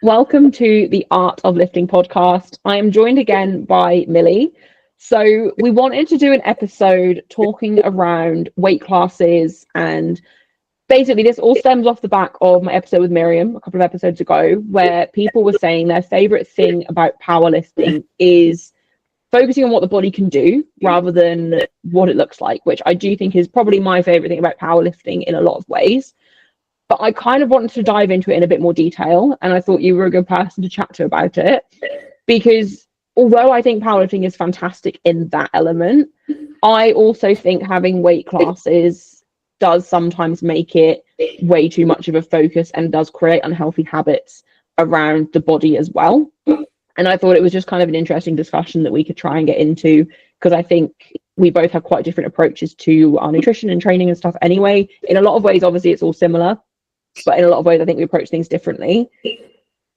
Welcome to the Art of Lifting podcast. I am joined again by Millie. So we wanted to do an episode talking around weight classes, and basically this all stems off the back of my episode with Miriam a couple of episodes ago, where people were saying their favorite thing about powerlifting is focusing on what the body can do rather than what it looks like, which I do think is probably my favorite thing about powerlifting in a lot of ways. But I kind of wanted to dive into it in a bit more detail, and I thought you were a good person to chat to about it, because although I think powerlifting is fantastic in that element, I also think having weight classes does sometimes make it way too much of a focus and does create unhealthy habits around the body as well. And I thought it was just kind of an interesting discussion that we could try and get into, because I think we both have quite different approaches to our nutrition and training and stuff anyway. In a lot of ways, obviously, it's all similar, but in a lot of ways, I think we approach things differently.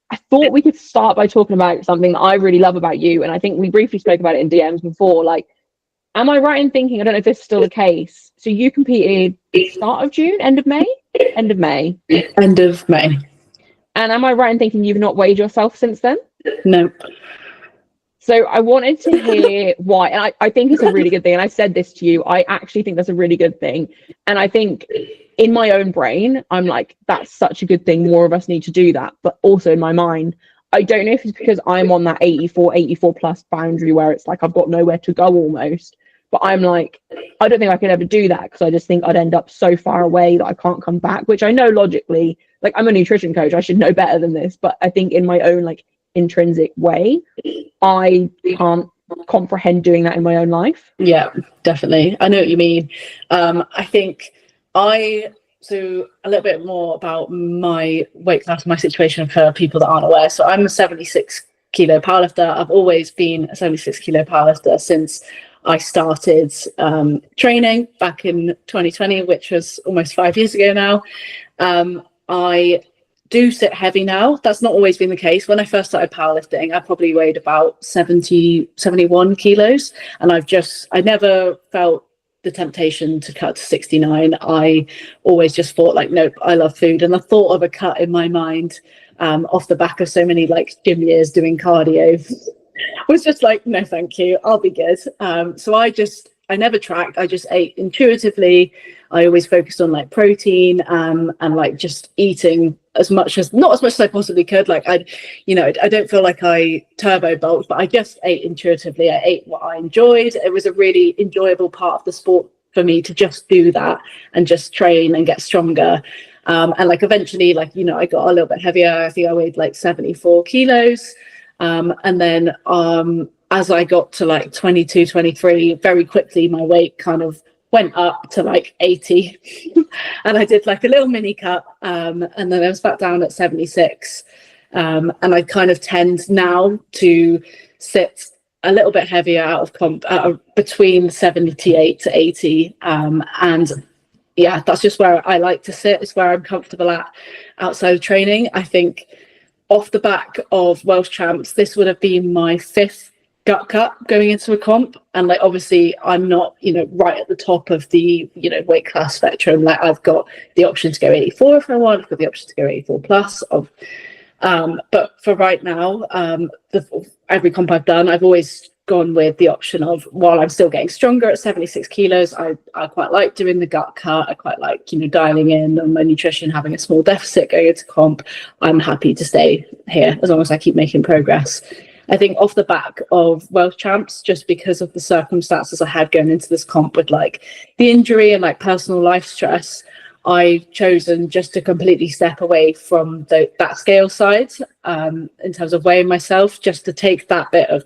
I thought we could start by talking about something that I really love about you, and I think we briefly spoke about it in DMs before. Like, am I right in thinking, I don't know if this is still the case, so you competed start of June, end of May? End of May. End of May. And am I right in thinking you've not weighed yourself since then? No. So I wanted to hear why, and I think it's a really good thing, and I said this to you, I actually think that's a really good thing. And I think in my own brain, I'm like, that's such a good thing, more of us need to do that. But also in my mind, I don't know if it's because I'm on that 84 plus boundary where it's like I've got nowhere to go almost, but I'm like, I don't think I could ever do that, because I just think I'd end up so far away that I can't come back, which I know logically, like, I'm a nutrition coach, I should know better than this, but I think in my own like intrinsic way, I can't comprehend doing that in my own life. Yeah, definitely. I know what you mean. I think so a little bit more about my weight class, my situation for people that aren't aware. So I'm a 76 kilo powerlifter. I've always been a 76 kilo powerlifter since I started training back in 2020, which was almost 5 years ago now. I do sit heavy now. That's not always been the case. When I first started powerlifting, I probably weighed about 71 kilos, and I never felt the temptation to cut to 69. I always just thought, like, nope, I love food, and the thought of a cut in my mind off the back of so many like gym years doing cardio was just like, no thank you, I'll be good. So I never tracked, I just ate intuitively. I always focused on like protein and like just eating not as much as I possibly could. Like I don't feel like I turbo bulked, but I just ate intuitively. I ate what I enjoyed. It was a really enjoyable part of the sport for me to just do that and just train and get stronger. And like eventually, like, I got a little bit heavier. I think I weighed like 74 kilos. And then as I got to like 22, 23, very quickly my weight kind of went up to like 80 and I did like a little mini cut, and then I was back down at 76, and I kind of tend now to sit a little bit heavier out of comp between 78 to 80, and yeah, that's just where I like to sit. It's where I'm comfortable at outside of training. I think off the back of Welsh Champs, this would have been my 5th gut cut going into a comp, and like obviously I'm not right at the top of the weight class spectrum. Like I've got the option to go 84 if I want, I've got the option to go 84 plus of but for right now, every comp I've done, I've always gone with the option of, while I'm still getting stronger at 76 kilos, I quite like doing the gut cut. I quite like dialing in on my nutrition, having a small deficit going into comp. I'm happy to stay here as long as I keep making progress. I think off the back of Welsh Champs, just because of the circumstances I had going into this comp with like the injury and like personal life stress, I chosen just to completely step away from that scale side in terms of weighing myself, just to take that bit of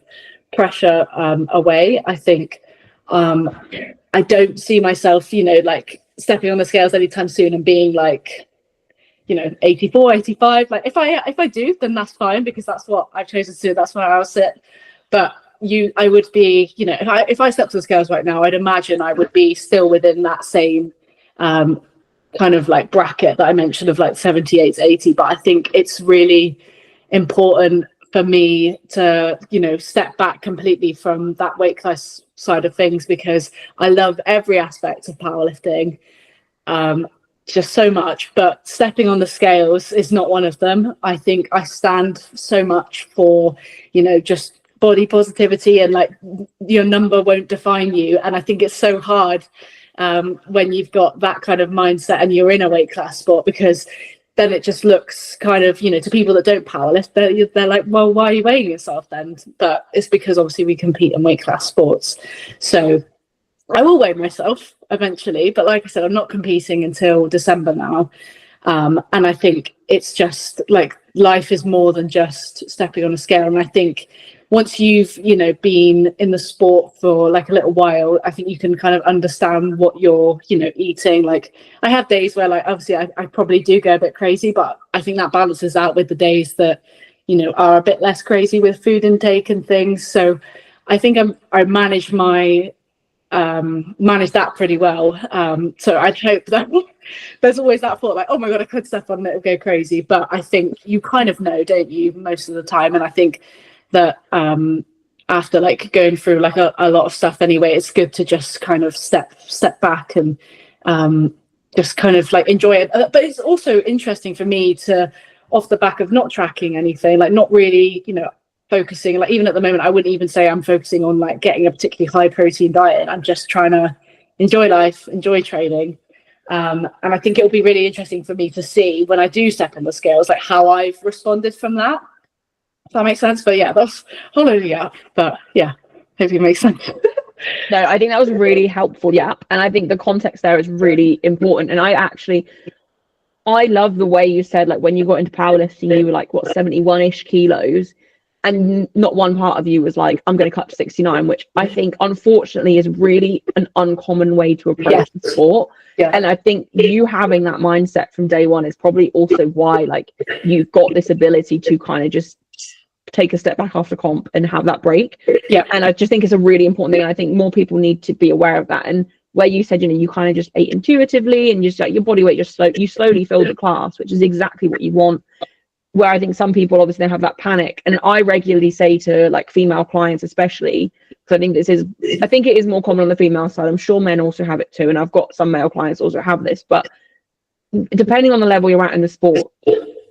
pressure away. I think I don't see myself, like stepping on the scales anytime soon and being like, 84, 85. Like if I do, then that's fine, because that's what I've chosen to do. That's where I'll sit. But I would be, if I stepped on the scales right now, I'd imagine I would be still within that same kind of like bracket that I mentioned of like 78 to 80. But I think it's really important for me to, step back completely from that weight class side of things, because I love every aspect of powerlifting. just so much, but stepping on the scales is not one of them. I think I stand so much for, just body positivity, and like your number won't define you. And I think it's so hard when you've got that kind of mindset and you're in a weight class sport, because then it just looks kind of, to people that don't powerlift, they're like, well, why are you weighing yourself then? But it's because obviously we compete in weight class sports. So I will weigh myself eventually, but like I said, I'm not competing until December now. And I think it's just like life is more than just stepping on a scale. And I think once you've, been in the sport for like a little while, I think you can kind of understand what you're, eating. Like I have days where like, obviously I probably do go a bit crazy, but I think that balances out with the days that, are a bit less crazy with food intake and things. So I think I manage that pretty well. So I'd hope that there's always that thought like, oh my God, I could step on it and go crazy. But I think you kind of know, don't you, most of the time. And I think that after like going through like a lot of stuff anyway, it's good to just kind of step back and just kind of like enjoy it. But it's also interesting for me to, off the back of not tracking anything, like not really, focusing, like even at the moment I wouldn't even say I'm focusing on like getting a particularly high protein diet. I'm just trying to enjoy life, enjoy training, and I think it'll be really interesting for me to see when I do step on the scales like how I've responded from that, if that makes sense. But yeah, that's hollowing up, but yeah, hope it makes sense. No, I think that was really helpful. Yeah, and I think the context there is really important. And I love the way you said like when you got into powerlifting you were like 71-ish kilos, and not one part of you was like, I'm going to cut to 69, which I think, unfortunately, is really an uncommon way to approach the sport. Yeah. And I think you having that mindset from day one is probably also why, like, you've got this ability to kind of just take a step back after comp and have that break. Yeah. And I just think it's a really important thing. And I think more people need to be aware of that. And where you said, you kind of just ate intuitively and just like your body weight just you slowly filled the class, which is exactly what you want. Where I think some people obviously have that panic, and I regularly say to like female clients, especially because I think it is more common on the female side. I'm sure men also have it too, and I've got some male clients also have this. But depending on the level you're at in the sport,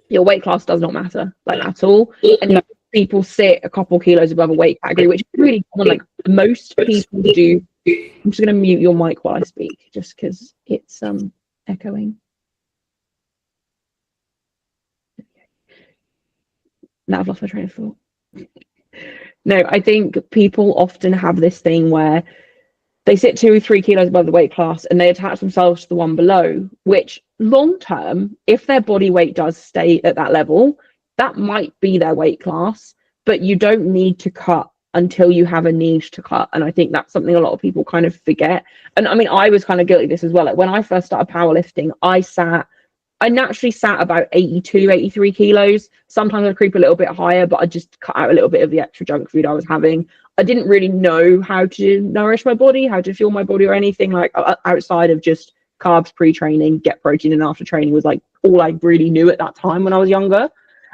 your weight class does not matter like at all. And people sit a couple kilos above a weight category, which is really common. Like most people do. I'm just going to mute your mic while I speak, just because it's echoing. Now I've lost my train of thought. No, I think people often have this thing where they sit 2 or 3 kilos above the weight class and they attach themselves to the one below, which long term, if their body weight does stay at that level, that might be their weight class, but you don't need to cut until you have a need to cut. And I think that's something a lot of people kind of forget. And I mean, I was kind of guilty of this as well. Like when I first started powerlifting, I naturally sat about 82, 83 kilos. Sometimes I'd creep a little bit higher, but I'd just cut out a little bit of the extra junk food I was having. I didn't really know how to nourish my body, how to fuel my body or anything like outside of just carbs pre-training, get protein and after training was like all I really knew at that time when I was younger.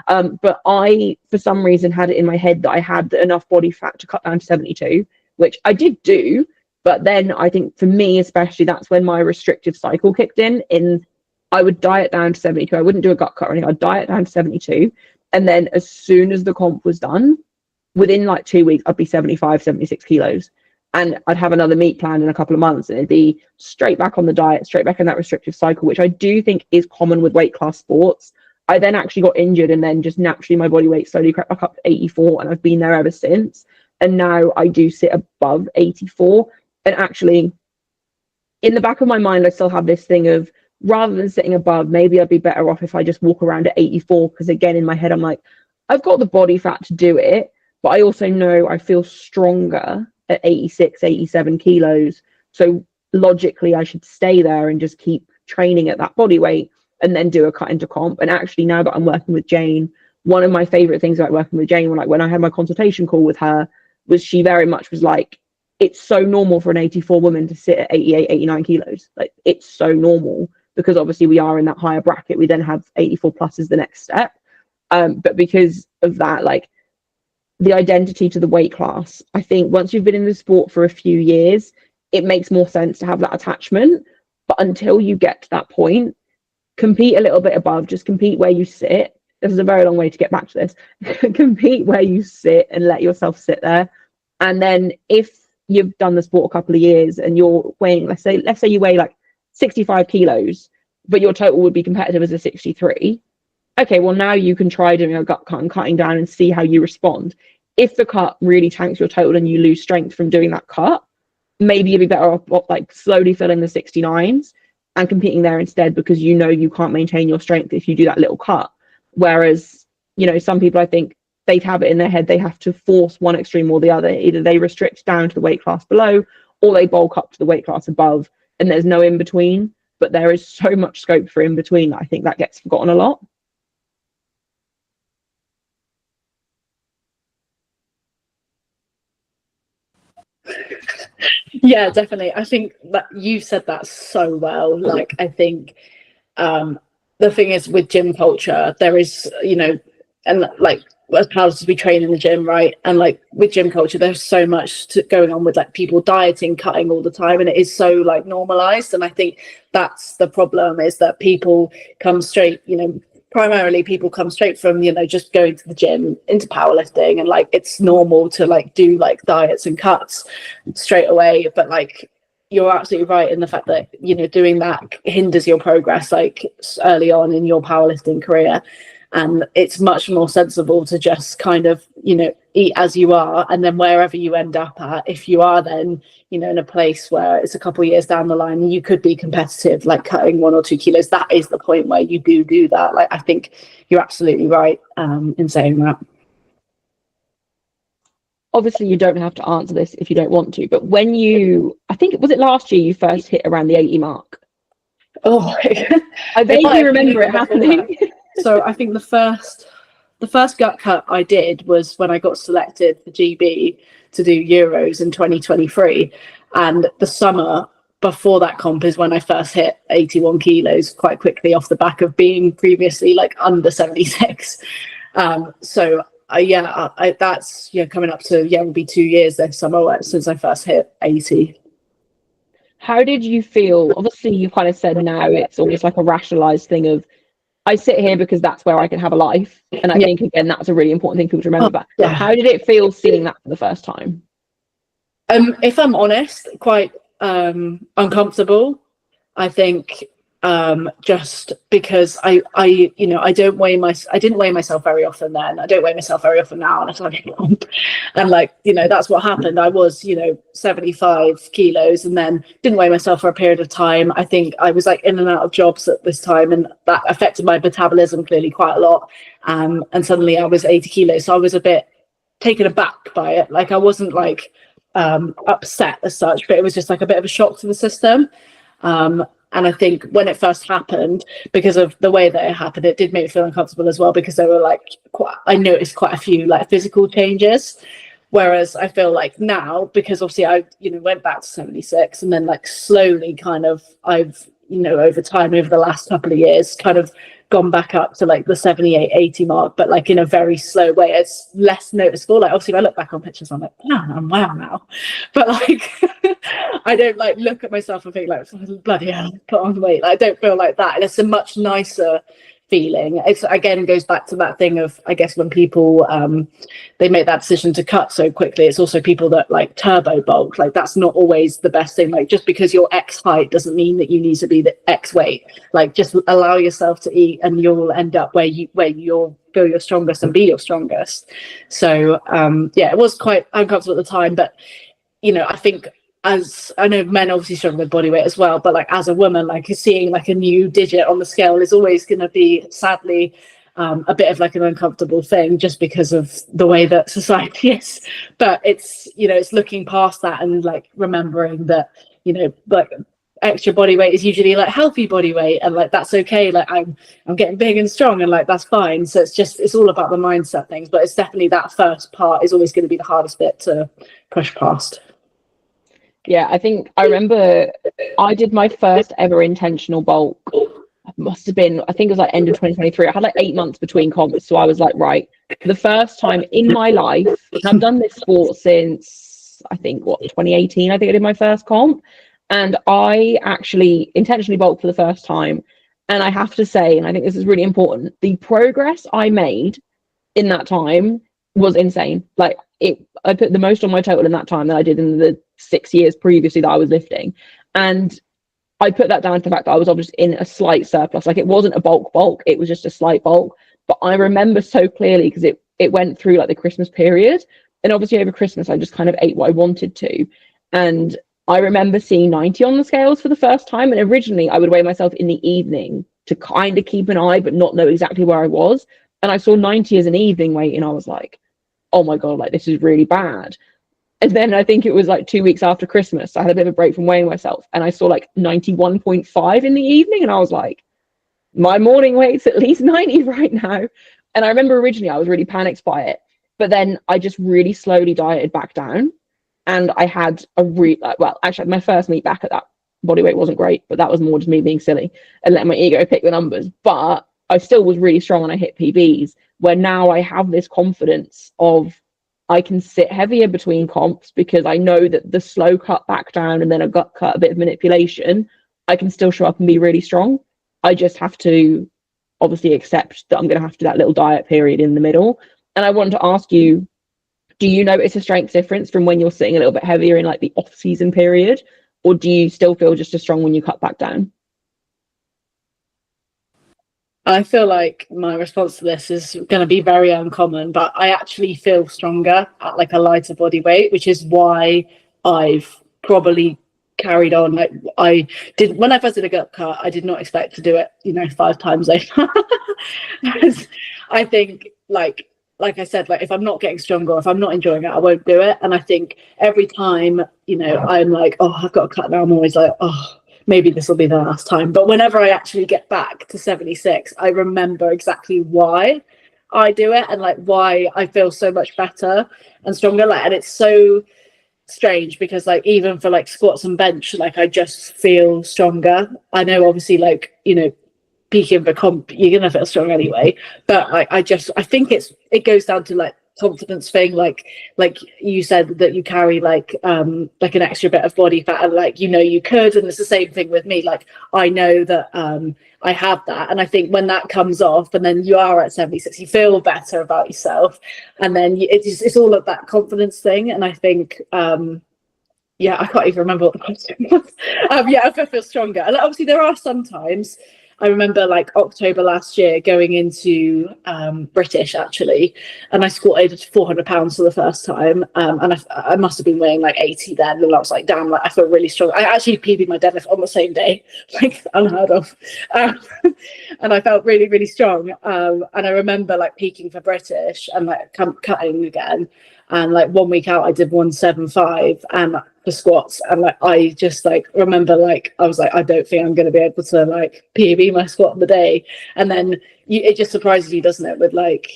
But I, for some reason, had it in my head that I had enough body fat to cut down to 72, which I did do. But then I think for me, especially, that's when my restrictive cycle kicked in I would diet down to 72. I wouldn't do a gut cut or anything. I'd diet down to 72. And then as soon as the comp was done, within like 2 weeks, I'd be 75, 76 kilos. And I'd have another meet planned in a couple of months. And it'd be straight back on the diet, straight back in that restrictive cycle, which I do think is common with weight class sports. I then actually got injured and then just naturally my body weight slowly crept back up to 84. And I've been there ever since. And now I do sit above 84. And actually, in the back of my mind, I still have this thing of, rather than sitting above, maybe I'd be better off if I just walk around at 84, because again in my head I'm like, I've got the body fat to do it, but I also know I feel stronger at 86, 87 kilos, so logically I should stay there and just keep training at that body weight and then do a cut into comp. And actually now that I'm working with Jane, one of my favorite things about working with Jane, like when I had my consultation call with her, was she very much was like, it's so normal for an 84 woman to sit at 88, 89 kilos. Like it's so normal, because obviously we are in that higher bracket. We then have 84 plus as the next step. But because of that, like the identity to the weight class, I think once you've been in the sport for a few years, it makes more sense to have that attachment. But until you get to that point, compete a little bit above, just compete where you sit. This is a very long way to get back to this. Compete where you sit and let yourself sit there. And then if you've done the sport a couple of years and you're weighing, let's say you weigh like 65 kilos, but your total would be competitive as a 63. Okay, well, now you can try doing a gut cut and cutting down and see how you respond. If the cut really tanks your total and you lose strength from doing that cut, maybe you'd be better off like slowly filling the 69s and competing there instead, because you know you can't maintain your strength if you do that little cut. Whereas, some people, I think they'd have it in their head they have to force one extreme or the other. Either they restrict down to the weight class below or they bulk up to the weight class above, and there's no in between. But there is so much scope for in between. I think that gets forgotten a lot. Yeah, definitely. I think that you said that so well. Like, I think the thing is with gym culture, there is, and like as powerlifters we train in the gym, right? And like with gym culture, there's so much going on with like people dieting, cutting all the time, and it is so like normalized. And I think that's the problem, is that people come straight, primarily people come straight from just going to the gym into powerlifting, and like it's normal to like do like diets and cuts straight away. But like you're absolutely right in the fact that doing that hinders your progress like early on in your powerlifting career, and it's much more sensible to just kind of eat as you are, and then wherever you end up at, if you are then in a place where it's a couple of years down the line and you could be competitive, like cutting 1 or 2 kilos, that is the point where you do that. Like, I think you're absolutely right in saying that. Obviously, you don't have to answer this if you don't want to, but when I think, was it last year you first hit around the 80 mark? Oh, I vaguely remember it happening. So I think the first gut cut I did was when I got selected for GB to do Euros in 2023, and the summer before that comp is when I first hit 81 kilos quite quickly off the back of being previously like under 76. So that's coming up to it'll be 2 years this summer since I first hit 80. How did you feel? Obviously, you kind of said now it's almost like a rationalized thing of, I sit here because that's where I can have a life. And I think, again, that's a really important thing for people to remember. But how did it feel seeing that for the first time? If I'm honest, quite uncomfortable. I think just because I didn't weigh myself very often then. I don't weigh myself very often now, and like that's what happened. I was 75 kilos and then didn't weigh myself for a period of time. I think I was like in and out of jobs at this time, and that affected my metabolism clearly quite a lot. And suddenly I was 80 kilos, so I was a bit taken aback by it. Like, I wasn't like upset as such, but it was just like a bit of a shock to the system. And I think when it first happened, because of the way that it happened, it did make me feel uncomfortable as well, because there were like I noticed quite a few like physical changes. Whereas I feel like now, because obviously I went back to 76, and then like slowly kind of I've over time, over the last couple of years, kind of gone back up to like the 78, 80 mark, but like in a very slow way. It's less noticeable. Like, obviously if I look back on pictures, I'm like, I'm wow now. But like I don't like look at myself and think like, bloody hell, put on weight. Like, I don't feel like that. And it's a much nicer feeling. It's again goes back to that thing of, I guess, when people they make that decision to cut so quickly, it's also people that like turbo bulk. Like, that's not always the best thing. Like, just because you're X height doesn't mean that you need to be the X weight. Like, just allow yourself to eat and you'll end up where you'll feel your strongest and be your strongest. So it was quite uncomfortable at the time, but I think, as I know men obviously struggle with body weight as well, but like as a woman, like seeing like a new digit on the scale is always going to be, sadly, a bit of like an uncomfortable thing, just because of the way that society is. But it's it's looking past that and like remembering that like extra body weight is usually like healthy body weight, and like that's okay. Like I'm getting big and strong, and like that's fine. So it's all about the mindset things, but it's definitely that first part is always going to be the hardest bit to push past. Yeah, I think I remember I did my first ever intentional bulk. It must have been, I think it was like end of 2023. I had like 8 months between comps. So I was like, right, for the first time in my life, and I've done this sport since, I think, 2018, I think I did my first comp. And I actually intentionally bulked for the first time. And I have to say, and I think this is really important, the progress I made in that time was insane. Like I put the most on my total in that time that I did in the 6 years previously that I was lifting. And I put that down to the fact that I was obviously in a slight surplus. Like it wasn't a bulk, it was just a slight bulk. But I remember so clearly because it went through like the Christmas period. And obviously over Christmas, I just kind of ate what I wanted to. And I remember seeing 90 on the scales for the first time. And originally I would weigh myself in the evening to kind of keep an eye, but not know exactly where I was. And I saw 90 as an evening weight and I was like, oh my God, like this is really bad. And then I think it was like 2 weeks after Christmas, I had a bit of a break from weighing myself and I saw like 91.5 in the evening. And I was like, my morning weight's at least 90 right now. And I remember originally I was really panicked by it, but then I just really slowly dieted back down. And I had actually my first meet back at that body weight wasn't great, but that was more just me being silly and letting my ego pick the numbers. But I still was really strong and I hit PBs, where now I have this confidence of I can sit heavier between comps because I know that the slow cut back down and then a gut cut, a bit of manipulation, I can still show up and be really strong. I just have to obviously accept that I'm going to have to do that little diet period in the middle. And I want to ask you, do you notice a strength difference from when you're sitting a little bit heavier in like the off season period? Or do you still feel just as strong when you cut back down? I feel like my response to this is going to be very uncommon, but I actually feel stronger at like a lighter body weight, which is why I've probably carried on. Like I did when I first did a gut cut, I did not expect to do it, 5 times over. I think like I said, like if I'm not getting stronger, if I'm not enjoying it, I won't do it. And I think every time, I'm like, oh, I've got to cut now, I'm always like, oh, maybe this will be the last time. But whenever I actually get back to 76, I remember exactly why I do it and like why I feel so much better and stronger. Like, and it's so strange because like even for like squats and bench, like I just feel stronger. I know obviously like, peaking for comp, you're gonna feel strong anyway. But like I think it goes down to like confidence thing, like you said that you carry like an extra bit of body fat and like you could, and it's the same thing with me. Like I know that I have that, and I think when that comes off and then you are at 76, you feel better about yourself, and then it's all of that confidence thing. And I think I can't even remember what the question was. I feel stronger, and obviously there are some times. I remember like October last year going into British actually, and I squatted 400 pounds for the first time, and I must have been weighing like 80 then, and I was like, damn, like I feel really strong. I actually PB'd my deadlift on the same day, like unheard of, and I felt really, really strong. And I remember like peaking for British and like cutting again, and like 1 week out I did 175 and for squats, and like I just like remember like I was like, I don't think I'm going to be able to like PB my squat on the day. And then it just surprises you, doesn't it, with like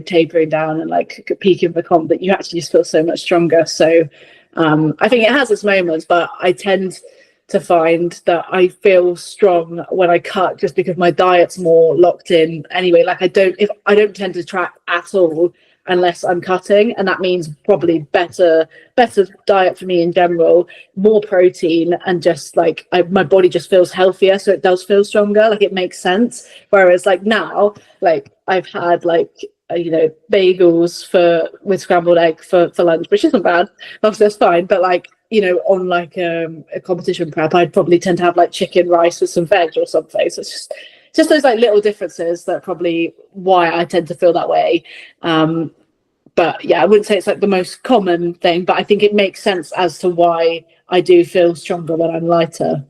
tapering down and like peaking for comp, that you actually just feel so much stronger. So I think it has its moments, but I tend to find that I feel strong when I cut, just because my diet's more locked in anyway. Like I don't tend to track at all unless I'm cutting, and that means probably better diet for me in general, more protein, and just like my body just feels healthier, so it does feel stronger. Like it makes sense. Whereas like now, like I've had like bagels with scrambled egg for lunch, which isn't bad, obviously that's fine, but like on like a competition prep, I'd probably tend to have like chicken rice with some veg or something. So it's just those like little differences that probably why I tend to feel that way. But yeah, I wouldn't say it's like the most common thing, but I think it makes sense as to why I do feel stronger when I'm lighter.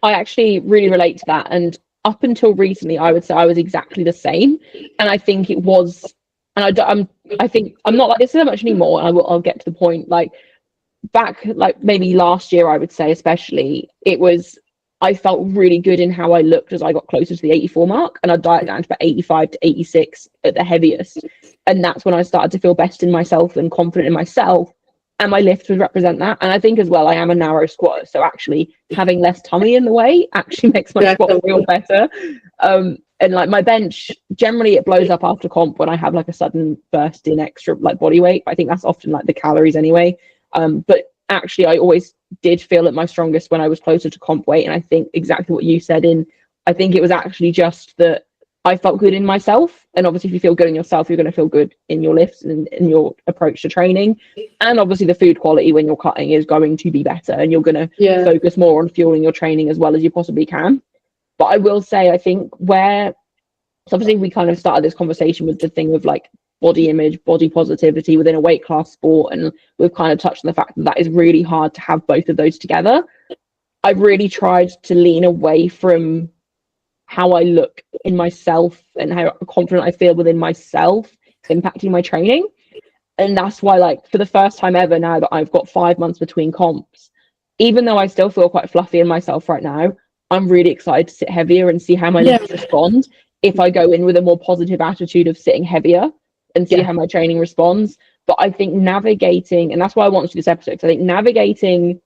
I actually really relate to that, and up until recently I would say I was exactly the same. And I think it was, and I think I'm not like this so much anymore, and I'll get to the point. Like back like maybe last year, I would say especially, I felt really good in how I looked as I got closer to the 84 mark, and I dieted down to about 85 to 86 at the heaviest. And that's when I started to feel best in myself and confident in myself. And my lift would represent that. And I think as well, I am a narrow squatter. So actually having less tummy in the way actually makes my squat feel better. And like my bench, generally it blows up after comp when I have like a sudden burst in extra like body weight. I think that's often like the calories anyway. But actually I always did feel at my strongest when I was closer to comp weight. And I think exactly what you said, in I think it was actually just that I felt good in myself. And obviously, if you feel good in yourself, you're going to feel good in your lifts and in your approach to training. And obviously, the food quality when you're cutting is going to be better, and you're going to focus more on fueling your training as well as you possibly can. But I will say, I think so obviously we kind of started this conversation with the thing of like body image, body positivity within a weight class sport. And we've kind of touched on the fact that that is really hard to have both of those together. I've really tried to lean away from how I look in myself and how confident I feel within myself impacting my training. And that's why, like, for the first time ever, now that I've got 5 months between comps, even though I still feel quite fluffy in myself right now, I'm really excited to sit heavier and see how my legs respond if I go in with a more positive attitude of sitting heavier and see how my training responds. But I think navigating, and that's why I wanted to do this episode, because I think navigating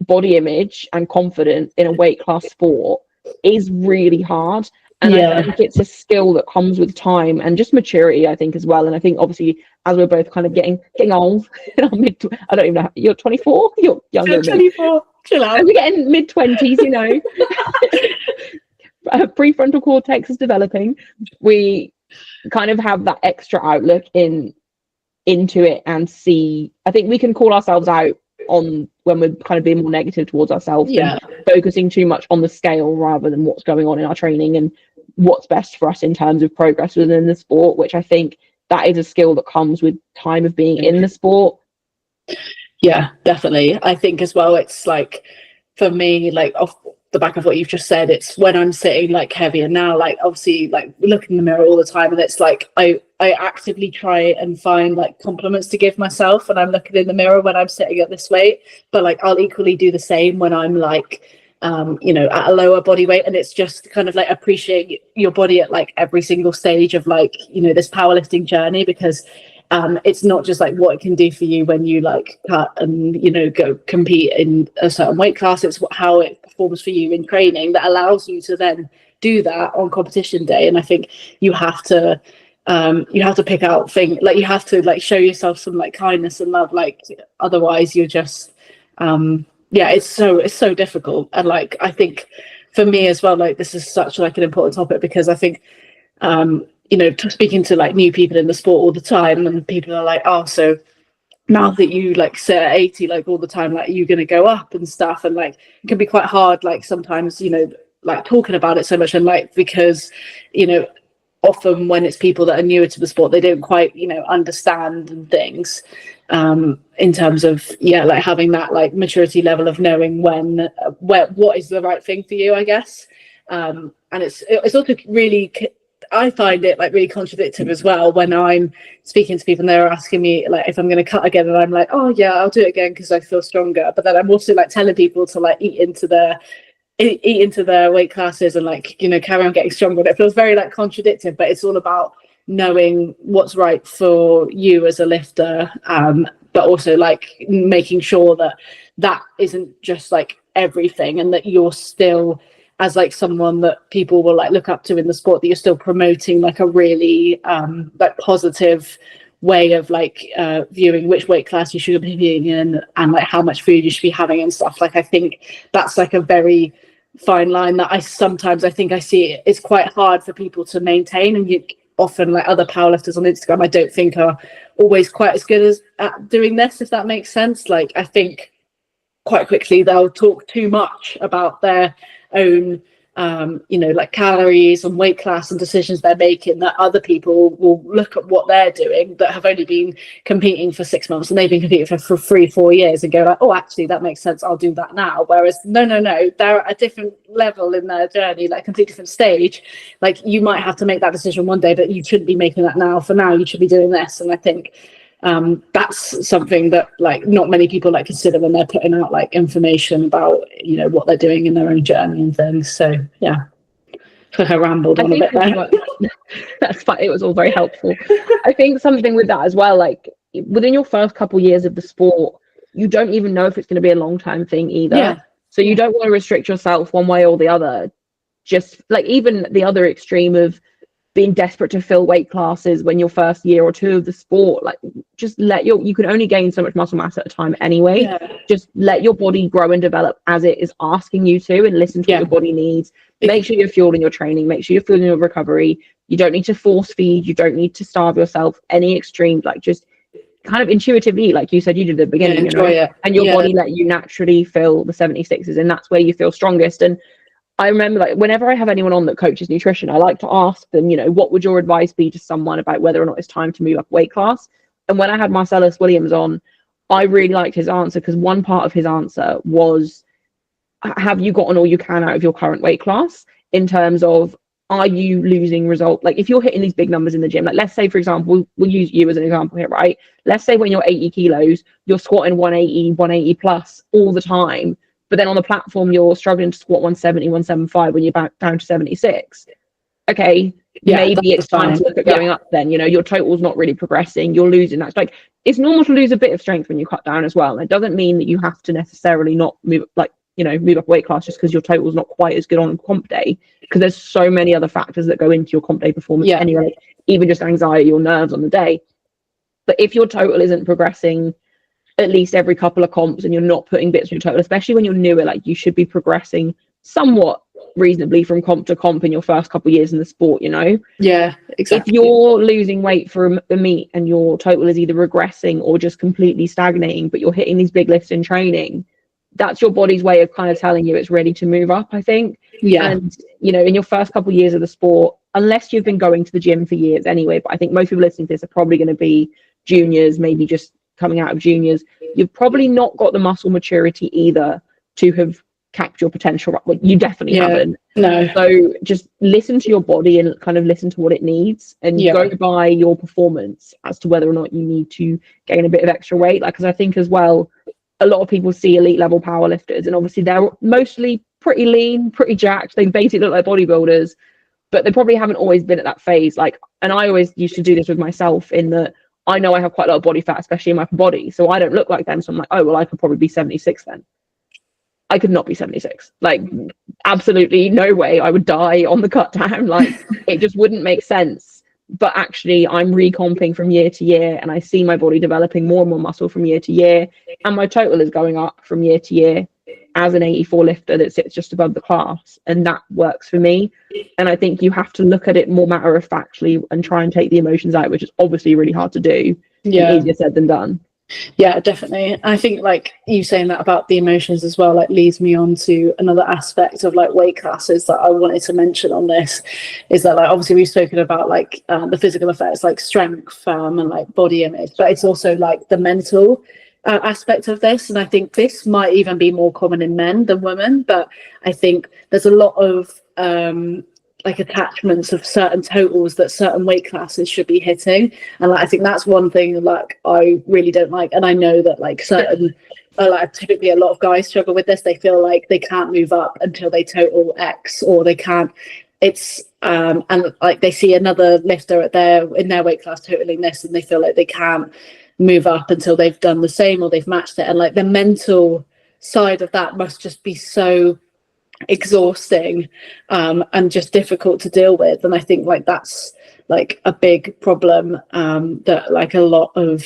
body image and confidence in a weight class sport is really hard. And I think it's a skill that comes with time and just maturity, I think, as well. And I think obviously as we're both kind of getting old in our I don't even know, you're 24, you're younger than me. 24, chill out. As we're getting mid-20s, you know, prefrontal cortex is developing. We kind of have that extra outlook into it and see. I think we can call ourselves out on when we're kind of being more negative towards ourselves and focusing too much on the scale rather than what's going on in our training and what's best for us in terms of progress within the sport, which I think that is a skill that comes with time of being in the sport. Yeah, definitely. I think as well, it's like, for me, like off the back of what you've just said, it's when I'm sitting like heavier now, like obviously like look in the mirror all the time, and it's like I actively try and find like compliments to give myself when I'm looking in the mirror when I'm sitting at this weight. But like I'll equally do the same when I'm like you know, at a lower body weight. And it's just kind of like appreciate your body at like every single stage of like, you know, this powerlifting journey, because it's not just like what it can do for you when you like cut and, you know, go compete in a certain weight class. It's how it performs for you in training that allows you to then do that on competition day. And I think you have to pick out things, like you have to like show yourself some like kindness and love, like otherwise you're just it's so difficult. And like I think for me as well, like this is such like an important topic, because I think you know, speaking to like new people in the sport all the time, and people are like, oh, so now that you like sit at 80 like all the time, like you're going to go up and stuff, and like it can be quite hard like sometimes, you know, like talking about it so much, and like because, you know, often when it's people that are newer to the sport, they don't quite, you know, understand and things in terms of like having that like maturity level of knowing when what is the right thing for you, I guess. And it's also really, I find it like really contradictory as well when I'm speaking to people and they're asking me like if I'm going to cut again, and I'm like, oh yeah, I'll do it again because I feel stronger. But then I'm also like telling people to like eat into their weight classes and like, you know, carry on getting stronger. And it feels very like contradictory, but it's all about knowing what's right for you as a lifter, but also like making sure that that isn't just like everything, and that you're still, as like someone that people will like look up to in the sport, that you're still promoting like a really like positive way of like viewing which weight class you should be being in, and like how much food you should be having and stuff. Like I think that's like a very fine line that I think I see it's quite hard for people to maintain. And you often, like other powerlifters on Instagram, I don't think are always quite as good as at doing this, if that makes sense. Like I think quite quickly they'll talk too much about their own you know, like calories and weight class and decisions they're making, that other people will look at what they're doing that have only been competing for 6 months, and they've been competing for 3-4 years, and go like, oh, actually that makes sense, I'll do that now. Whereas no, they're at a different level in their journey, like a completely different stage. Like you might have to make that decision one day, but you shouldn't be making that now. For now you should be doing this. And I think that's something that like not many people like consider when they're putting out like information about, you know, what they're doing in their own journey and things. So yeah, I rambled on a bit there. That's fine. It was all very helpful. I think something with that as well, like within your first couple years of the sport, you don't even know if it's going to be a long-term thing either. So you don't want to restrict yourself one way or the other. Just like even the other extreme of being desperate to fill weight classes when your first year or two of the sport. Like, just you can only gain so much muscle mass at a time anyway. Yeah. Just let your body grow and develop as it is asking you to, and listen to what your body needs. Make sure you're fueling your training, make sure you're fueling your recovery. You don't need to force feed, you don't need to starve yourself any extreme. Like, just kind of intuitively, like you said you did at the beginning, enjoy it. And your body let you naturally fill the 76s, and that's where you feel strongest. And I remember, like, whenever I have anyone on that coaches nutrition, I like to ask them, what would your advice be to someone about whether or not it's time to move up weight class? And when I had Marcellus Williams on, I really liked his answer, because one part of his answer was, have you gotten all you can out of your current weight class, in terms of, are you losing result? Like, if you're hitting these big numbers in the gym, like, let's say, for example, we'll use you as an example here, right? Let's say when you're 80 kilos, you're squatting 180 plus all the time, but then on the platform, you're struggling to squat 170, 175 when you're back down to 76. Okay, maybe it's time to look at going up then. Your total's not really progressing. You're losing. That's like, it's normal to lose a bit of strength when you cut down as well. And it doesn't mean that you have to necessarily not move, move up weight class just because your total's not quite as good on comp day, because there's so many other factors that go into your comp day performance anyway, even just anxiety or nerves on the day. But if your total isn't progressing at least every couple of comps, and you're not putting bits in your total, especially when you're newer, like, you should be progressing somewhat reasonably from comp to comp in your first couple of years in the sport. Yeah, exactly. If you're losing weight for a meet and your total is either regressing or just completely stagnating, but you're hitting these big lifts in training, that's your body's way of kind of telling you it's ready to move up, I think. And in your first couple of years of the sport, unless you've been going to the gym for years anyway, but I think most people listening to this are probably going to be juniors, maybe just coming out of juniors, you've probably not got the muscle maturity either to have capped your potential. Well, you definitely haven't. No. So just listen to your body and kind of listen to what it needs, and go by your performance as to whether or not you need to gain a bit of extra weight. Like, because I think as well, a lot of people see elite level powerlifters, and obviously they're mostly pretty lean, pretty jacked. They basically look like bodybuilders, but they probably haven't always been at that phase. Like, and I always used to do this with myself, in that I know I have quite a lot of body fat, especially in my upper body, so I don't look like them. So I'm like, oh, well, I could probably be 76 then. I could not be 76. Like, absolutely no way. I would die on the cut down. Like, it just wouldn't make sense. But actually, I'm recomping from year to year, and I see my body developing more and more muscle from year to year, and my total is going up from year to year as an 84 lifter that sits just above the class, and that works for me. And I think you have to look at it more matter of factly and try and take the emotions out, which is obviously really hard to do. Easier said than done. Yeah, definitely. I think, like, you saying that about the emotions as well, like, leads me on to another aspect of, like, weight classes that I wanted to mention on this, is that, like, obviously we've spoken about, like, the physical effects, like strength, and like body image, but it's also like the mental aspect of this. And I think this might even be more common in men than women, but I think there's a lot of like attachments of certain totals that certain weight classes should be hitting, and like, I think that's one thing like I really don't like. And I know that like certain like typically a lot of guys struggle with this. They feel like they can't move up until they total X, or they can't, it's and like they see another lifter in their weight class totaling this, and they feel like they can't move up until they've done the same or they've matched it. And like the mental side of that must just be so exhausting and just difficult to deal with. And I think like that's like a big problem that like a lot of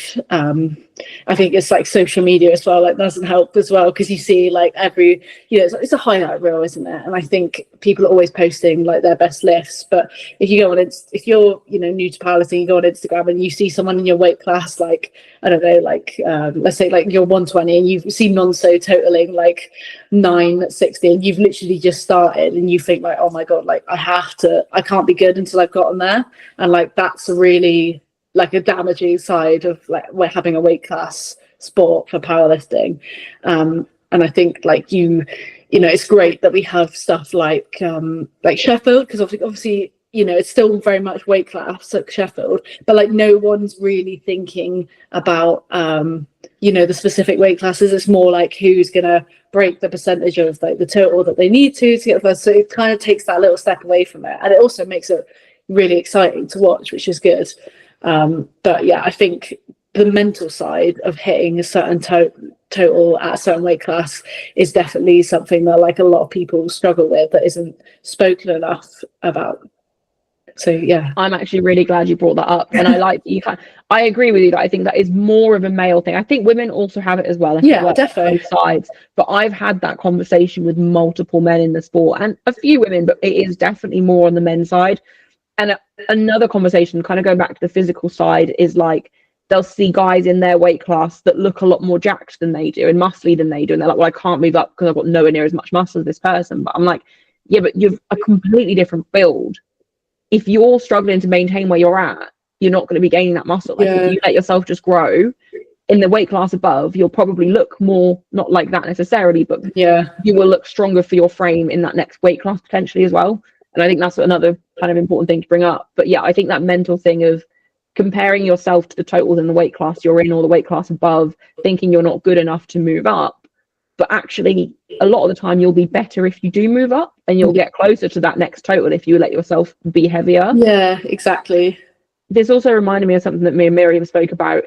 I think it's like social media as well, like doesn't help as well, because you see like every, you know, it's a highlight reel, isn't it? And I think people are always posting like their best lifts, but if you go on if you're, you know, new to powerlifting, you go on Instagram and you see someone in your weight class, like I don't know, like let's say like you're 120 and you've seen Nonso totaling like 960 and you've literally just started, and you think like, oh my god, like I can't be good until I've gotten there. And like that's a really like a damaging side of like we're having a weight class sport for powerlifting. And I think like you know, it's great that we have stuff like Sheffield, because obviously you know it's still very much weight class at Sheffield, but like no one's really thinking about you know, the specific weight classes. It's more like who's gonna break the percentage of like the total that they need to get first. So it kind of takes that little step away from it, and it also makes it really exciting to watch, which is good. But yeah, I think the mental side of hitting a certain total at a certain weight class is definitely something that like a lot of people struggle with, that isn't spoken enough about. So yeah, I'm actually really glad you brought that up, and I agree with you that I think that is more of a male thing. I think women also have it as well. I think it yeah, works definitely. both sides. But I've had that conversation with multiple men in the sport and a few women, but it is definitely more on the men's side. And another conversation, kind of going back to the physical side, is like they'll see guys in their weight class that look a lot more jacked than they do and muscly than they do, and they're like, "Well, I can't move up because I've got nowhere near as much muscle as this person." But I'm like, "Yeah, but you've a completely different build. If you're struggling to maintain where you're at, you're not going to be gaining that muscle. Like if you let yourself just grow in the weight class above, you'll probably look more not like that necessarily, but you will look stronger for your frame in that next weight class potentially as well." And I think that's another kind of important thing to bring up. But yeah, I think that mental thing of comparing yourself to the totals in the weight class you're in or the weight class above, thinking you're not good enough to move up, but actually a lot of the time you'll be better if you do move up, and you'll get closer to that next total if you let yourself be heavier. Yeah, exactly. This also reminded me of something that me and Miriam spoke about.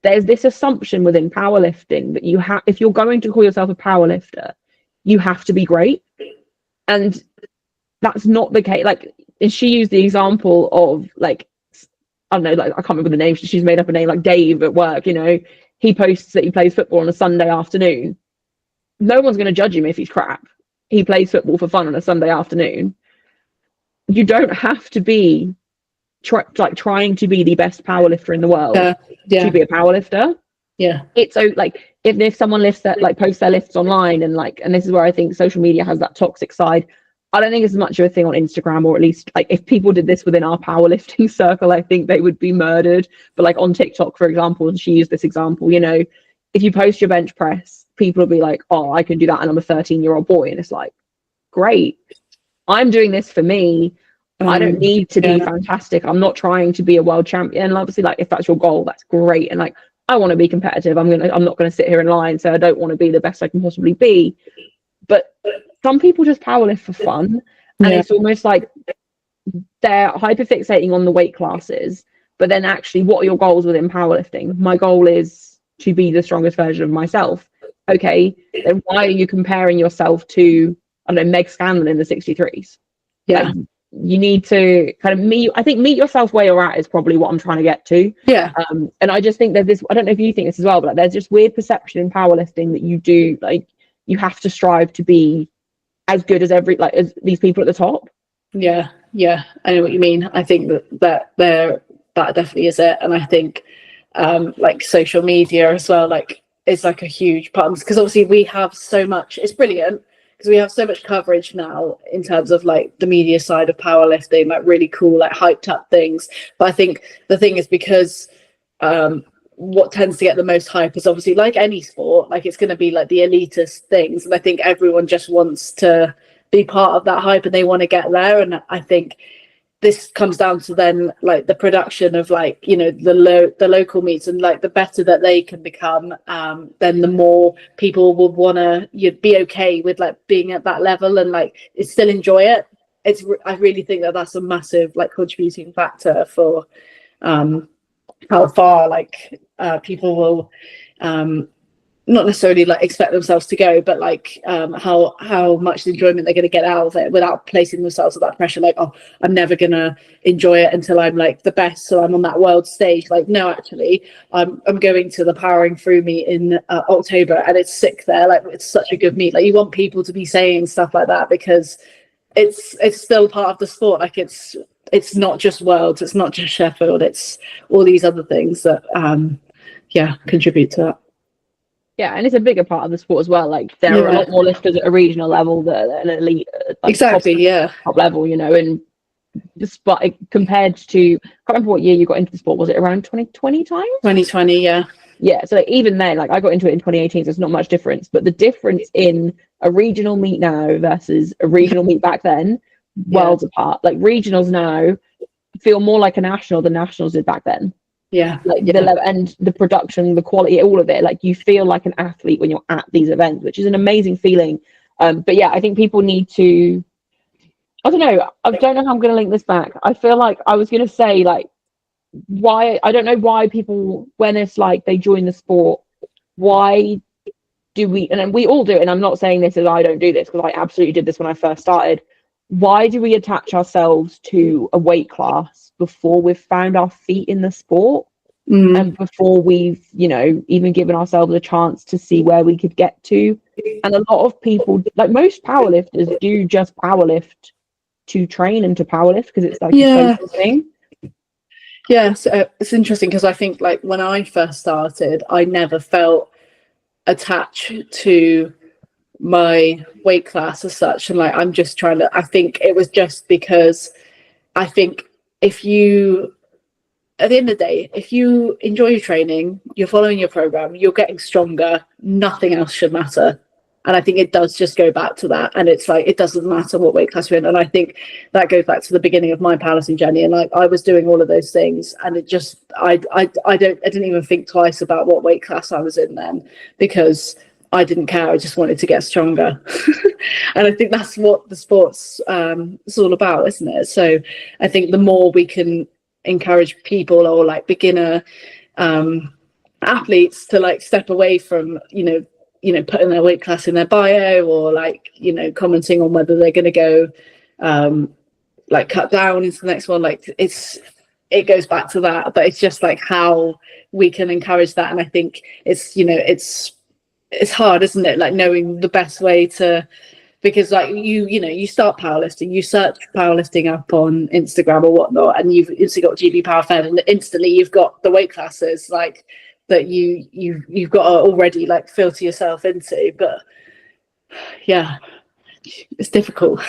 There's this assumption within powerlifting that if you're going to call yourself a powerlifter, you have to be great. And that's not the case. Like, she used the example of, like, I don't know, like, I can't remember the name. She's made up a name, like Dave at work, he posts that he plays football on a Sunday afternoon. No one's going to judge him if he's crap. He plays football for fun on a Sunday afternoon. You don't have to be trying to be the best powerlifter in the world to be a powerlifter. Yeah. It's so, like, if someone posts their lifts online, and this is where I think social media has that toxic side. I don't think it's as much of a thing on Instagram, or at least, like, if people did this within our powerlifting circle, I think they would be murdered. But like on TikTok, for example, and she used this example, if you post your bench press, people will be like, "Oh, I can do that, and I'm a 13-year-old boy." And it's like, great. I'm doing this for me. I don't need to be fantastic. I'm not trying to be a world champion. And obviously, like, if that's your goal, that's great. And like, I want to be competitive. I'm not gonna sit here and lie and say I don't want to be the best I can possibly be. But some people just powerlift for fun, and it's almost like they're hyperfixating on the weight classes. But then, actually, what are your goals within powerlifting? My goal is to be the strongest version of myself. Okay, then why are you comparing yourself to, I don't know, Meg Scanlon in the 63s? Yeah. Like, you need to kind of meet yourself where you're at is probably what I'm trying to get to. Yeah. And I just think there's this, I don't know if you think this as well, but like, there's just weird perception in powerlifting that you do, like, you have to strive to be as good as as these people at the top. Yeah, I know what you mean. I think that definitely is it. And I think like social media as well, like, is like a huge part, because obviously we have so much. It's brilliant because we have so much coverage now in terms of like the media side of powerlifting, like really cool, like hyped up things. But I think the thing is, because what tends to get the most hype is obviously, like any sport, like, it's going to be like the elitist things, and I think everyone just wants to be part of that hype and they want to get there. And I think this comes down to then, like, the production of, like, the local meets, and like the better that they can become, then the more people will want to be okay with like being at that level and like still enjoy it. I really think that that's a massive like contributing factor for how far like people will not necessarily like expect themselves to go, but like how much enjoyment they're going to get out of it without placing themselves with that pressure, like, oh, I'm never going to enjoy it until I'm like the best, so I'm on that world stage. Like, no, actually, I'm going to the Powering Through meet in October, and it's sick there. Like, it's such a good meet. Like, you want people to be saying stuff like that, because it's still part of the sport. Like, it's not just Worlds, it's not just Sheffield, it's all these other things that contribute to that. Yeah, and it's a bigger part of the sport as well. Like, there are a lot more lifters at a regional level that are an elite, like, exactly, top level, and despite compared to, I can't remember what year you got into the sport. Was it around 2020 time? 2020, yeah. Yeah, so like, even then, like, I got into it in 2018, so it's not much difference. But the difference in a regional meet now versus a regional meet back then, worlds apart. Like, regionals now feel more like a national than nationals did back then. Like, the level and the production, the quality, all of it, like, you feel like an athlete when you're at these events, which is an amazing feeling. But yeah, I think people need to, I don't know how I'm going to link this back. I feel like I was going to say, like, why, I don't know why people, when it's like they join the sport, why do we, and we all do it, and I'm not saying this as I don't do this, because I absolutely did this when I first started. why do we attach ourselves to a weight class before we've found our feet in the sport? And before we've, you know, even given ourselves a chance to see where we could get to. And a lot of people, like most powerlifters, do just powerlift to train and to powerlift because it's like a social thing. Yeah, so it's interesting because I think like when I first started, I never felt attached to my weight class as such. And like, I'm just trying to, I think it was just because I think if you, at the end of the day, if you enjoy your training, you're following your program, you're getting stronger, nothing else should matter. And I think it does just go back to that. And it's like, it doesn't matter what weight class you're in. And I think that goes back to the beginning of my powerlifting journey. And like, I was doing all of those things, and it just, I didn't even think twice about what weight class I was in then, because I didn't care. I just wanted to get stronger. And I think that's what the sport's is all about, isn't it? So I think the more we can encourage people, or like beginner athletes, to like step away from, you know, putting their weight class in their bio, or like, you know, commenting on whether they're going to go like cut down into the next one. Like it goes back to that, but it's just like how we can encourage that. And I think it's, you know, it's hard, isn't it? Like knowing the best way to, because like you know, you start powerlifting, you search powerlifting up on Instagram or whatnot, and you've instantly got GB Power Fed, and instantly you've got the weight classes like that you've got to already like filter yourself into. But yeah, it's difficult.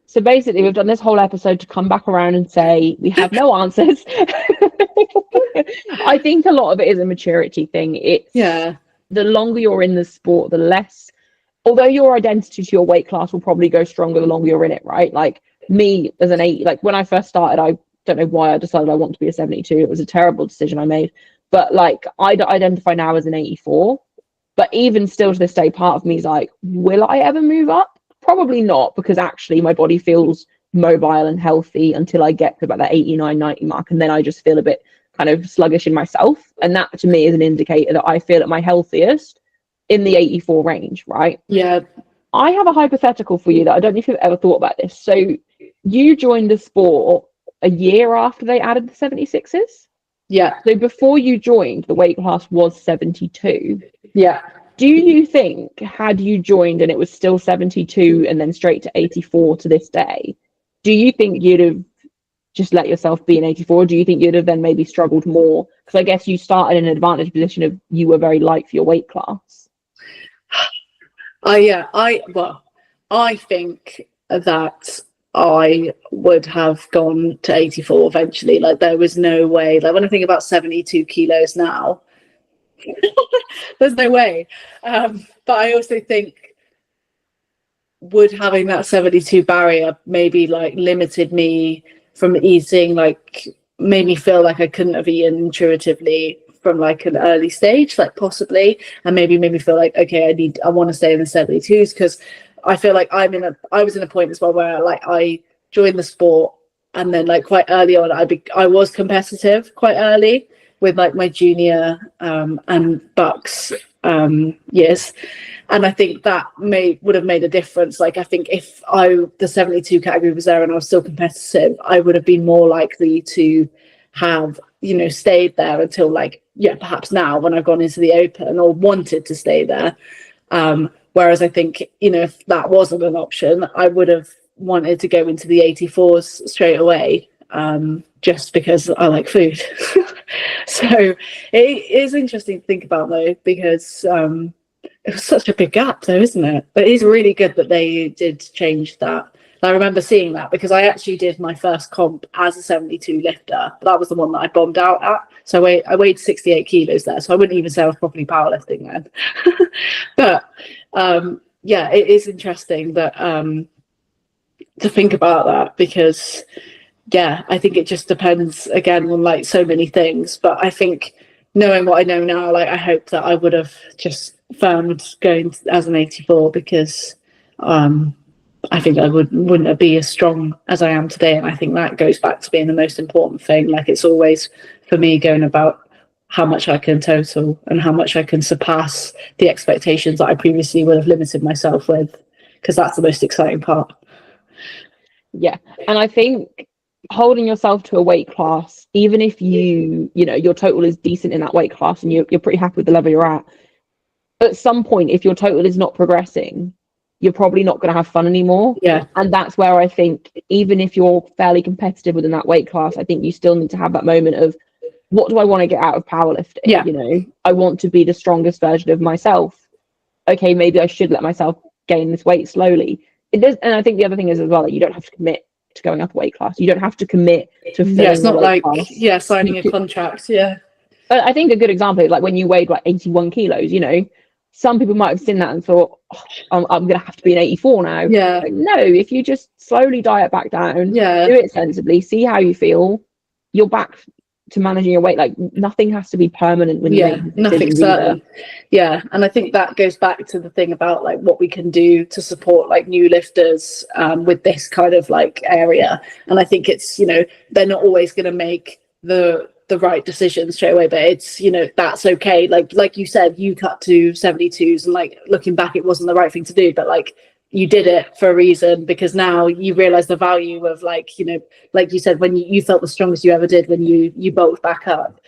So basically, we've done this whole episode to come back around and say we have no answers. I think a lot of it is a maturity thing. It's the longer you're in the sport, the less, although your identity to your weight class will probably go stronger the longer you're in it, right? Like me as an 80, like when I first started, I don't know why I decided I want to be a 72. It was a terrible decision I made. But like I identify now as an 84. But even still to this day, part of me is like, will I ever move up? Probably not, because actually my body feels mobile and healthy until I get to about that 89, 90 mark. And then I just feel a bit kind of sluggish in myself. And that to me is an indicator that I feel at my healthiest in the 84 range, right? Yeah. I have a hypothetical for you that I don't know if you've ever thought about this. So you joined the sport a year after they added the 76s? Yeah. So before you joined, the weight class was 72. Yeah. Do you think, had you joined and it was still 72 and then straight to 84 to this day, do you think you'd have just let yourself be an 84? Or do you think you'd have then maybe struggled more? Because I guess you started in an advantage position of you were very light for your weight class. I think that I would have gone to 84 eventually. Like there was no way. Like when I think about 72 kilos now, there's no way. But I also think would having that 72 barrier maybe like limited me from eating, like made me feel like I couldn't have eaten intuitively from like an early stage, like possibly, and maybe made me feel like, okay, I want to stay in the 72s, because I feel like I was in a point as well where like I joined the sport, and then like quite early on I was competitive quite early with like my junior and bucks years, and I think that would have made a difference. Like I think if the 72 category was there and I was still competitive, I would have been more likely to have, you know, stayed there until like, perhaps now when I've gone into the open, or wanted to stay there. Whereas I think, you know, if that wasn't an option, I would have wanted to go into the 84s straight away, just because I like food. So it is interesting to think about though, because it was such a big gap though, isn't it? But it's really good that they did change that. I remember seeing that because I actually did my first comp as a 72 lifter, but that was the one that I bombed out at. So I weighed 68 kilos there, so I wouldn't even say I was properly powerlifting then. But it is interesting that to think about that, because I think it just depends again on like so many things. But I think knowing what I know now, like I hope that I would have just firmed going as an 84, because I think I wouldn't be as strong as I am today. And I think that goes back to being the most important thing. Like it's always for me going about how much I can total and how much I can surpass the expectations that I previously would have limited myself with, because that's the most exciting part. Yeah. And I think holding yourself to a weight class, even if your total is decent in that weight class and you're pretty happy with the level you're at some point, if your total is not progressing, you're probably not going to have fun anymore. Yeah. And that's where I think, even if you're fairly competitive within that weight class, I think you still need to have that moment of, what do I want to get out of powerlifting? Yeah. I want to be the strongest version of myself. Okay, maybe I should let myself gain this weight slowly. It does, and I think the other thing is as well that you don't have to commit to going up a weight class. You don't have to commit to filling Yeah, it's not like class. signing a contract. Yeah. But I think a good example is like when you weighed like 81 kilos, some people might have seen that and thought, I'm going to have to be an 84 now. Yeah. Like, no, if you just slowly diet back down, do Yeah. it sensibly, see how you feel, you're back to managing your weight. Like, nothing has to be permanent when you make nothing certain. Yeah, and I think that goes back to the thing about like what we can do to support like new lifters with this kind of like area. And I think it's, they're not always going to make the right decision straight away, but it's, that's okay. Like you said, you cut to 72s, and like looking back, it wasn't the right thing to do, but like you did it for a reason, because now you realize the value of like, like you said, when you felt the strongest you ever did when you bulked back up.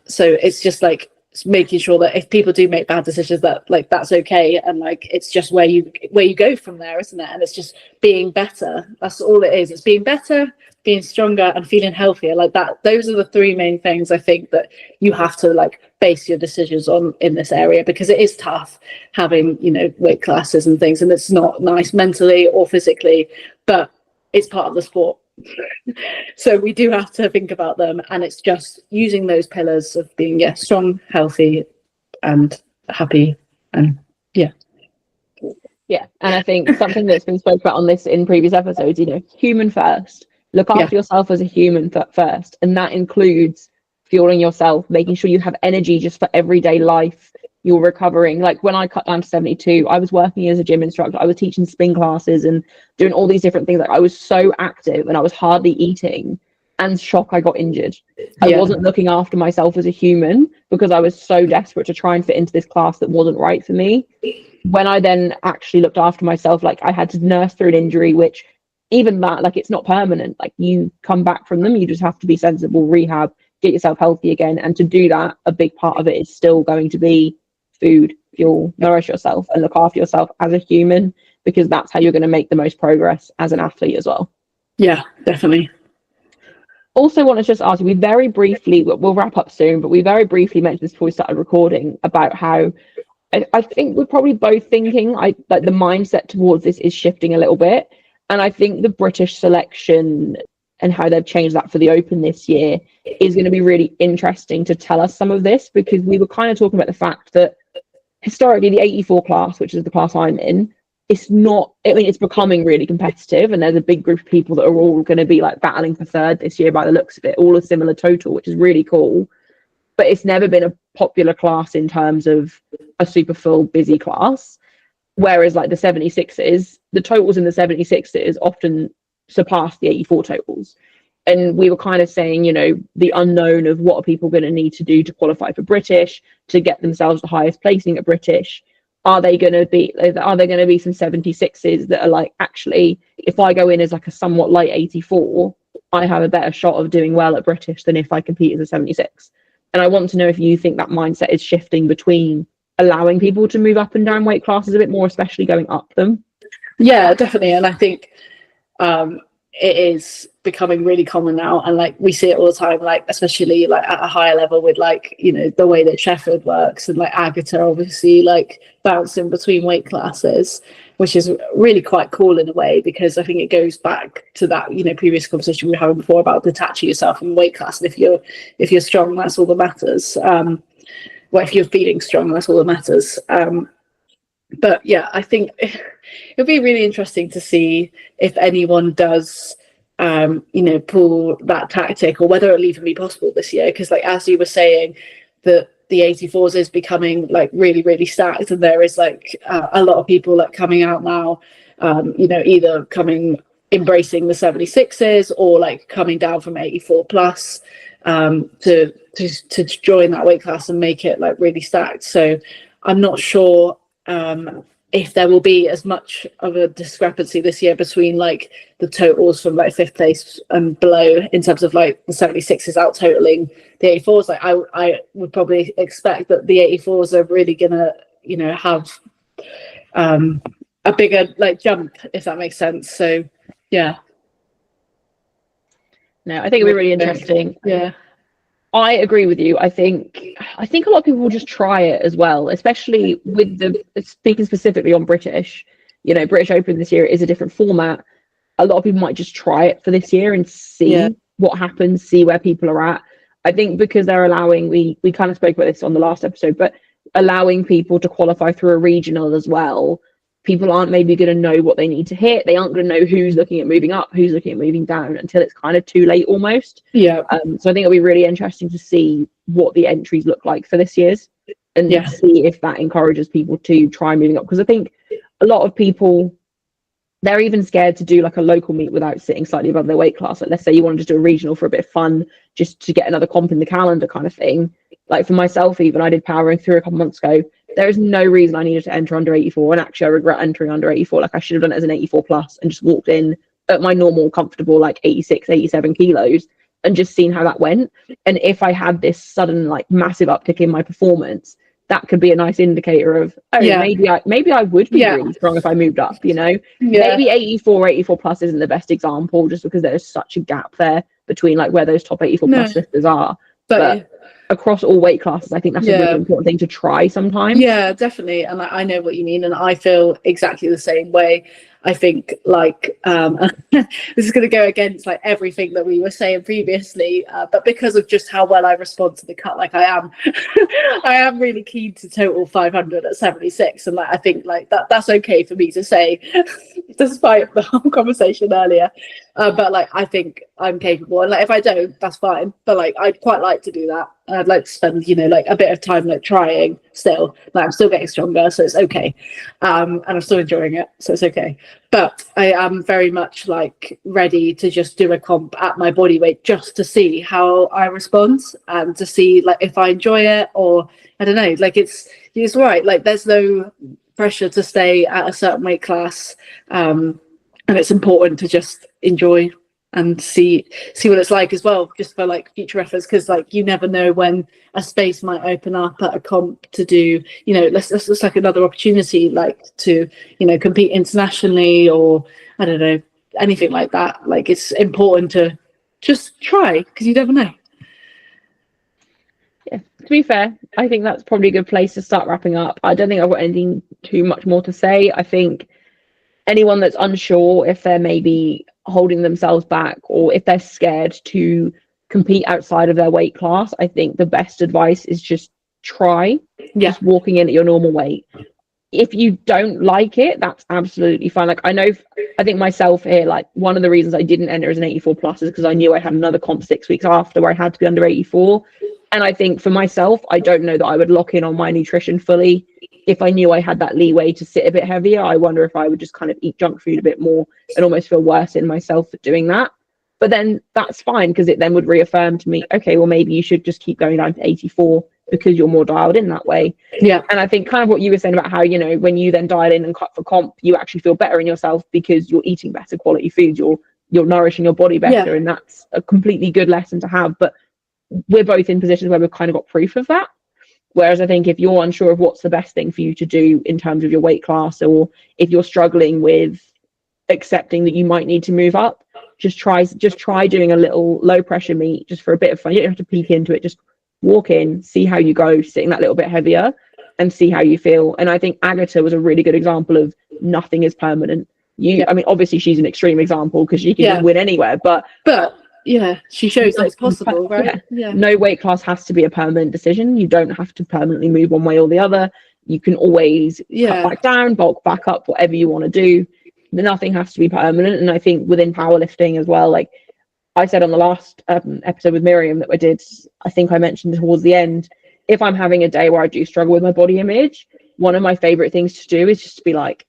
So it's just like making sure that if people do make bad decisions, that like that's okay, and like it's just where you go from there, isn't it? And it's just being better. That's all it is. It's being better, being stronger, and feeling healthier. Like that, those are the three main things I think that you have to like base your decisions on in this area, because it is tough having weight classes and things, and it's not nice mentally or physically, but it's part of the sport. So we do have to think about them, and it's just using those pillars of being strong, healthy, and happy. And yeah, and I think something that's been spoken about on this in previous episodes, human first. Look after yourself as a human first, and that includes fueling yourself, making sure you have energy just for everyday life. You're recovering. Like when I cut down to 72, I was working as a gym instructor. I was teaching spin classes and doing all these different things. Like I was so active and I was hardly eating, and shock, I got injured. I wasn't looking after myself as a human because I was so desperate to try and fit into this class that wasn't right for me. When I then actually looked after myself, like I had to nurse through an injury, which even that, like it's not permanent. Like you come back from them, you just have to be sensible, rehab, get yourself healthy again. And to do that, a big part of it is still going to be food, fuel, nourish yourself and look after yourself as a human, because that's how you're going to make the most progress as an athlete as well. Yeah, definitely. Also want to just ask you, we very briefly, we'll wrap up soon, but we very briefly mentioned this before we started recording about how I think we're probably both thinking like the mindset towards this is shifting a little bit. And I think the British selection and how they've changed that for the Open this year is going to be really interesting to tell us some of this, because we were kind of talking about the fact that historically the 84 class, which is the class I'm in, it's becoming really competitive, and there's a big group of people that are all going to be like battling for third this year by the looks of it, all a similar total, which is really cool. But it's never been a popular class in terms of a super full busy class. Whereas like the 76s, the totals in the 76s often surpass the 84 totals. And we were kind of saying, the unknown of what are people going to need to do to qualify for British, to get themselves the highest placing at British. Are there going to be some 76s that are like, actually, if I go in as like a somewhat light 84, I have a better shot of doing well at British than if I compete as a 76. And I want to know if you think that mindset is shifting between allowing people to move up and down weight classes a bit more, especially going up them. Yeah, definitely. And I think it is becoming really common now, and like we see it all the time, like especially like at a higher level with like the way that Sheffield works, and like Agata obviously like bouncing between weight classes, which is really quite cool in a way, because I think it goes back to that previous conversation we were having before about detaching yourself from weight class. And if you're strong, that's all that matters. Well, if you're feeling strong, that's all that matters. But yeah, I think it'll be really interesting to see if anyone does pull that tactic, or whether it'll even be possible this year, because like as you were saying, the 84s is becoming like really, really stacked, and there is like a lot of people like coming out now, either embracing the 76s or like coming down from 84 plus to join that weight class and make it like really stacked. So I'm not sure if there will be as much of a discrepancy this year between like the totals from like 5th place and below in terms of like the 76s out totaling the 84s. Like I would probably expect that the 84s are really gonna, you know, have a bigger like jump, if that makes sense. So yeah. No, I think it'll be really interesting. Yeah. I agree with you. I think a lot of people will just try it as well, especially with the speaking specifically on British. You know, British Open this year is a different format. A lot of people might just try it for this year and see what happens, see where people are at. I think because they're allowing, we kind of spoke about this on the last episode, but allowing people to qualify through a regional as well. People aren't maybe going to know what they need to hit. They aren't going to know who's looking at moving up, who's looking at moving down until it's kind of too late almost. Yeah. So I think it'll be really interesting to see what the entries look like for this year's and see if that encourages people to try moving up. Because I think a lot of people, they're even scared to do like a local meet without sitting slightly above their weight class. Like let's say you want to just do a regional for a bit of fun, just to get another comp in the calendar kind of thing. Like for myself, even I did powering through a couple months ago. There is no reason I needed to enter under 84, and actually I regret entering under 84. Like I should have done it as an 84 plus and just walked in at my normal comfortable like 86, 87 kilos and just seen how that went. And if I had this sudden like massive uptick in my performance, that could be a nice indicator of maybe I would be really strong if I moved up, you know. Maybe 84 plus isn't the best example just because there's such a gap there between like where those top 84 plus lifters are, but across all weight classes, I think that's a really important thing to try sometimes. Yeah, definitely. And I know what you mean, and I feel exactly the same way. I think like this is going to go against like everything that we were saying previously, but because of just how well I respond to the cut, like I am I am really keen to total 500 at 76, and like I think like that's okay for me to say despite the whole conversation earlier, but like I think I'm capable, and like if I don't, that's fine, but like I'd quite like to do that. I'd like to spend, you know, like a bit of time like trying still. Like I'm still getting stronger, so it's okay, and I'm still enjoying it, so it's okay. But I am very much like ready to just do a comp at my body weight just to see how I respond and to see like if I enjoy it, or I don't know, like it's right, like there's no pressure to stay at a certain weight class, and it's important to just enjoy and see what it's like as well, just for like future reference, because like you never know when a space might open up at a comp to do, you know, let's like another opportunity, like to, you know, compete internationally, or I don't know, anything like that. Like it's important to just try, because you never know. Yeah, to be fair, I think that's probably a good place to start wrapping up. I don't think I've got anything too much more to say. I think anyone that's unsure if they're maybe holding themselves back or if they're scared to compete outside of their weight class, I think the best advice is just try. Just walking in at your normal weight. If you don't like it, that's absolutely fine. Like I think myself here, like one of the reasons I didn't enter as an 84 plus is because I knew I had another comp 6 weeks after where I had to be under 84. And I think for myself, I don't know that I would lock in on my nutrition fully. If I knew I had that leeway to sit a bit heavier, I wonder if I would just kind of eat junk food a bit more and almost feel worse in myself for doing that. But then that's fine, because it then would reaffirm to me, okay, well, maybe you should just keep going down to 84 because you're more dialed in that way. Yeah. And I think kind of what you were saying about how, you know, when you then dial in and cut for comp, you actually feel better in yourself because you're eating better quality foods, you're nourishing your body better, and that's a completely good lesson to have. But we're both in positions where we've kind of got proof of that. Whereas I think if you're unsure of what's the best thing for you to do in terms of your weight class, or if you're struggling with accepting that you might need to move up, just try doing a little low pressure meet just for a bit of fun. You don't have to peek into it, just walk in, see how you go, sitting that little bit heavier and see how you feel. And I think Agatha was a really good example of nothing is permanent. I mean, obviously she's an extreme example because she can just win anywhere, but yeah, she shows that it's possible, right? No weight class has to be a permanent decision. You don't have to permanently move one way or the other. You can always cut back down, bulk back up, whatever you want to do. Nothing has to be permanent. And I think within powerlifting as well, like I said on the last episode with Miriam that we did, I think I mentioned towards the end, if I'm having a day where I do struggle with my body image, one of my favorite things to do is just to be like,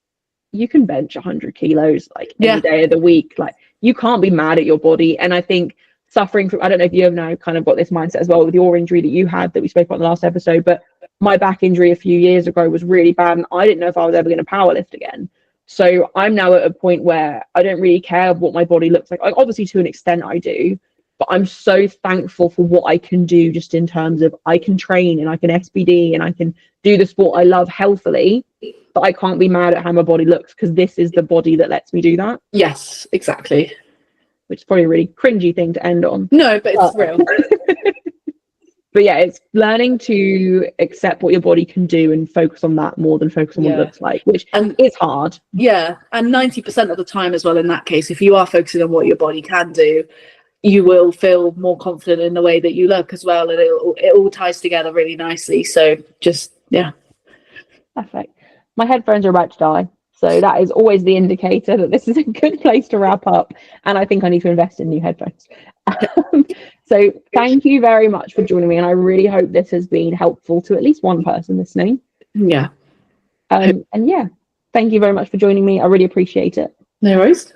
you can bench 100 kilos like any day of the week. Like you can't be mad at your body. And I think suffering from, I don't know if you have now kind of got this mindset as well with your injury that you had that we spoke about in the last episode, but my back injury a few years ago was really bad, and I didn't know if I was ever going to powerlift again. So I'm now at a point where I don't really care what my body looks like. Obviously, to an extent, I do, but I'm so thankful for what I can do, just in terms of I can train and I can SBD and I can do the sport I love healthily, but I can't be mad at how my body looks, because this is the body that lets me do that. Yes, exactly. Which is probably a really cringy thing to end on. No, but it's real. But yeah, it's learning to accept what your body can do and focus on that more than focus on what it looks like, which is hard. Yeah, and 90% of the time as well, in that case, if you are focusing on what your body can do, you will feel more confident in the way that you look as well, and it all ties together really nicely. So just, yeah. Perfect. My headphones are about to die, so that is always the indicator that this is a good place to wrap up, and I think I need to invest in new headphones. So thank you very much for joining me, and I really hope this has been helpful to at least one person listening. Yeah. And yeah, thank you very much for joining me. I really appreciate it. No worries.